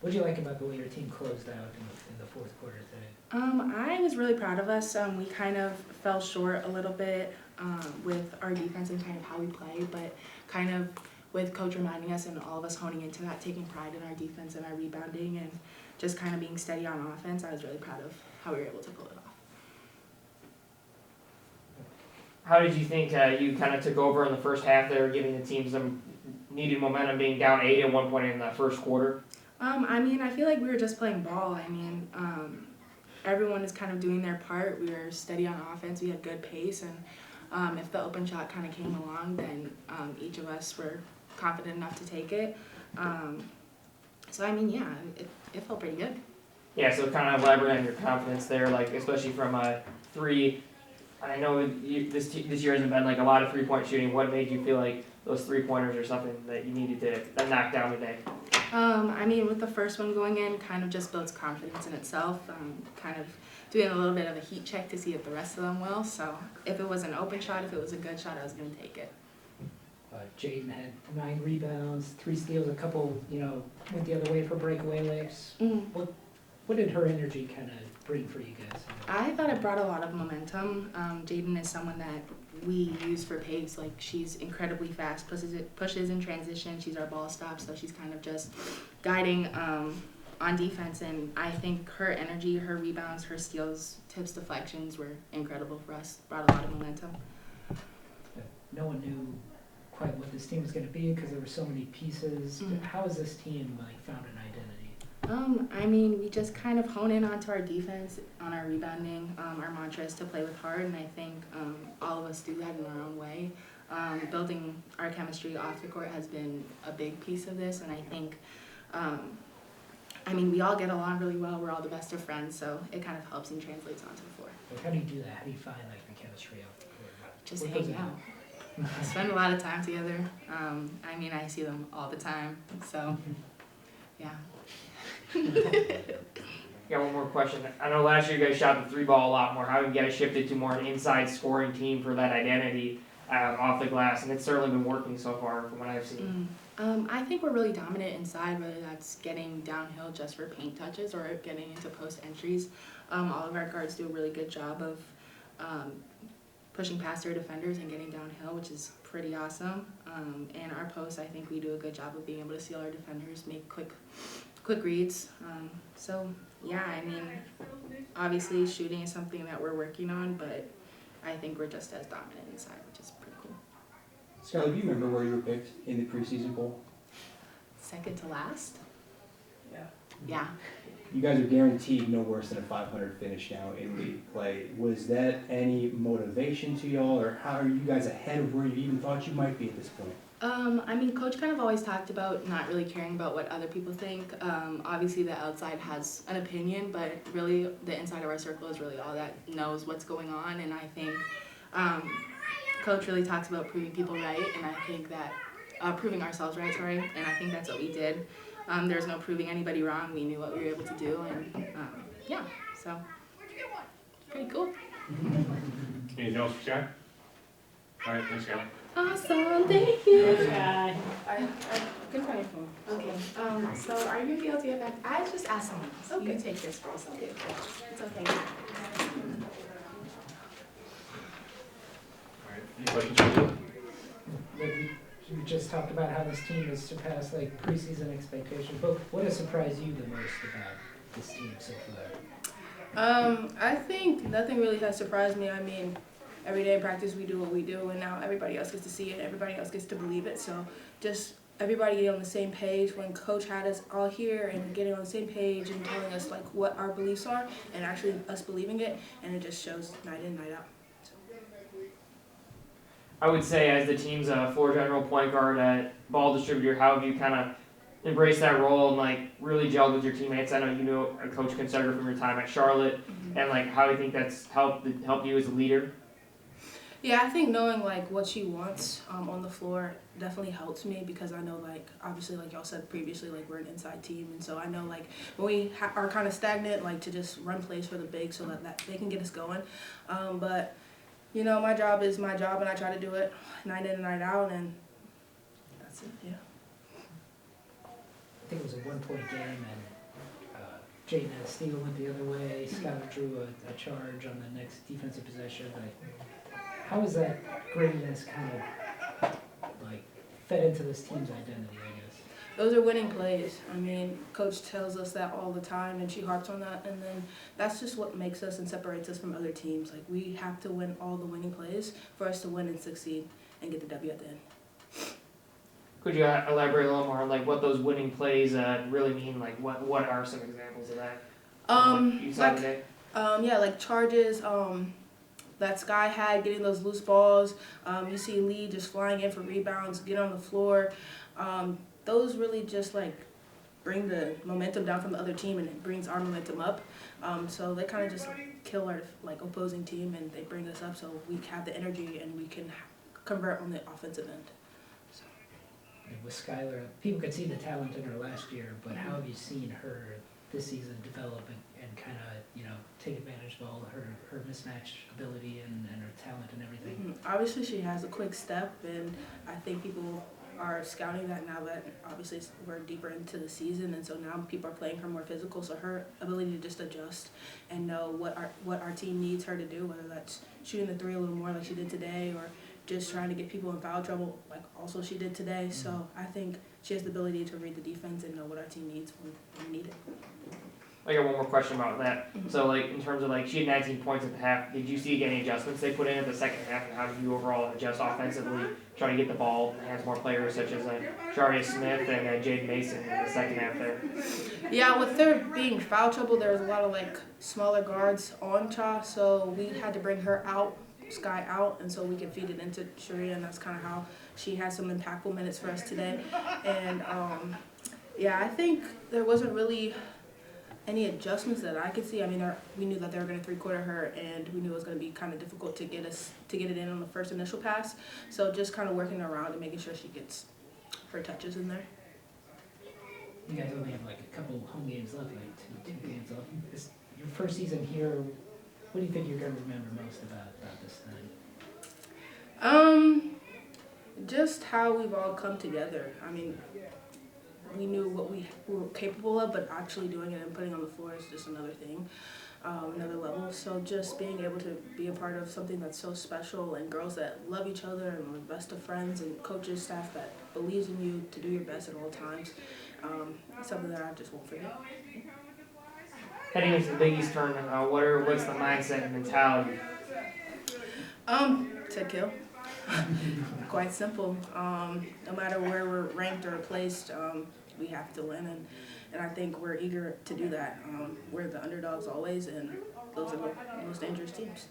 What do you like about the way your team closed out in the fourth quarter today? I was really proud of us. We kind of fell short a little bit with our defense and kind of how we play, but kind of with coach reminding us and all of us honing into that, taking pride in our defense and our rebounding and just kind of being steady on offense, I was really proud of how we were able to pull it off. How did you think you kind of took over in the first half there, giving the team some needed momentum, being down 8 at one point in that first quarter? I feel like we were just playing ball. Everyone is kind of doing their part. We were steady on offense. We had good pace, and if the open shot kind of came along, then each of us were confident enough to take it. It felt pretty good. Yeah, so kind of elaborate on your confidence there, like especially from three. I know this year hasn't been like a lot of 3-point shooting. What made you feel like those 3-pointers or something that you needed to knock down today? With the first one going in, kind of just builds confidence in itself. Kind of doing a little bit of a heat check to see if the rest of them will. So if it was an open shot, if it was a good shot, I was going to take it. Jaden had 9 rebounds, 3 steals, a couple, went the other way for breakaway layups. What did her energy kind of bring for you guys? I thought it brought a lot of momentum. Jaden is someone that we use for pace. Like, she's incredibly fast, pushes in transition. She's our ball stop, so she's kind of just guiding on defense. And I think her energy, her rebounds, her steals, tips, deflections were incredible for us. Brought a lot of momentum. No one knew quite what this team was going to be because there were so many pieces. How has this team found an identity? We just kind of hone in onto our defense, on our rebounding. Our mantra is to play with heart, and I think all of us do that in our own way. Building our chemistry off the court has been a big piece of this, and I think, we all get along really well. We're all the best of friends, so it kind of helps and translates onto the floor. How do you do that? How do you find the chemistry off the court? Just hang out. Spend a lot of time together. I see them all the time, so yeah. Got one more question. I know last year you guys shot the 3 ball a lot more. How have you guys shifted to more an inside scoring team for that identity off the glass? And it's certainly been working so far from what I've seen. I think we're really dominant inside, whether that's getting downhill just for paint touches or getting into post entries. All of our guards do a really good job of pushing past their defenders and getting downhill, which is pretty awesome. And our posts, I think we do a good job of being able to seal our defenders, make quick reads. Obviously shooting is something that we're working on, but I think we're just as dominant inside, which is pretty cool. Skylar, do you remember where you were picked in the preseason poll? Second to last? Yeah. Yeah. You guys are guaranteed no worse than a 500 finish now in league play. Was that any motivation to y'all, or how are you guys ahead of where you even thought you might be at this point? Coach kind of always talked about not really caring about what other people think. Obviously the outside has an opinion, but really the inside of our circle is really all that knows what's going on. And I think Coach really talks about proving people right, and I think that proving ourselves right, and I think that's what we did. There's no proving anybody wrong. We knew what we were able to do, and so pretty cool. Anything else for Sky? All right, thanks, Skylar. Awesome, thank you. Hi. I couldn't find your phone. Okay, so are you going to be able to get back? I just asked someone else. Okay. You take this first. Okay. It's okay. All right, any questions for you? We just talked about how this team has surpassed preseason expectations, but what has surprised you the most about this team so far? I think nothing really has surprised me. Every day in practice we do what we do, and now everybody else gets to see it, everybody else gets to believe it. So just everybody get on the same page. When Coach had us all here and getting on the same page and telling us what our beliefs are, and actually us believing it, and it just shows night in, night out. I would say as the team's floor general, point guard, ball distributor, how have you kind of embraced that role and really gelled with your teammates? I know you knew Coach Consegra from your time at Charlotte, and how do you think that's helped you as a leader? Yeah, I think knowing what she wants on the floor definitely helps me, because I know obviously y'all said previously we're an inside team, and so I know when we are kind of stagnant to just run plays for the big so that they can get us going. But my job is my job, and I try to do it night in and night out, and that's it. Yeah. I think it was a 1-point game, and Jaden had a steal, went the other way. Skylar drew a charge on the next defensive possession. How is that grittiness kind of like fed into this team's identity, I guess? Those are winning plays. I mean, Coach tells us that all the time, and she harps on that. And then that's just what makes us and separates us from other teams. Like, we have to win all the winning plays for us to win and succeed and get the W at the end. Could you elaborate a little more on like what those winning plays really mean? Like what are some examples of that? What you saw today? Yeah, like charges. That Sky had getting those loose balls. You see Lee just flying in for rebounds, get on the floor. Those really just like bring the momentum down from the other team, and it brings our momentum up. So they kind of just kill our like opposing team, and they bring us up so we have the energy and we can convert on the offensive end. And with Skylar, people could see the talent in her last year, but how have you seen her this season develop and kind of, take advantage of all her mismatched ability and her talent and everything? Obviously, she has a quick step, and I think people are scouting that now that obviously we're deeper into the season, and so now people are playing her more physical. So her ability to just adjust and know what our team needs her to do, whether that's shooting the three a little more like she did today, or just trying to get people in foul trouble like also she did today. So I think she has the ability to read the defense and know what our team needs when we need it. I got one more question about that. So like in terms of like she had 19 points at the half, did you see any adjustments they put in at the second half, and how did you overall adjust offensively, try to get the ball in the hands of more players such as Sharia Smith and Jaden Mason in the second half there? Yeah, with there being foul trouble, there was a lot of like smaller guards on Cha, so we had to bring her out, Sky out, and so we could feed it into Sharia, and that's kind of how she had some impactful minutes for us today. And yeah, I think there wasn't really any adjustments that I could see. I mean, we knew that they were going to three-quarter her, and we knew it was going to be kind of difficult to get it in on the first initial pass. So just kind of working around and making sure she gets her touches in there. You guys only have like a couple home games left, like two games left. This your first season here. What do you think you're going to remember most about this time? Just how we've all come together. I mean, we knew what we were capable of, but actually doing it and putting it on the floor is just another thing, another level. So just being able to be a part of something that's so special, and girls that love each other and are the best of friends, and coaches, staff that believes in you to do your best at all times, something that I just won't forget. Heading into the Big East tournament, what's the mindset and mentality? To kill. Quite simple. No matter where we're ranked or placed, we have to win, and I think we're eager to do that. We're the underdogs always, and those are the most dangerous teams.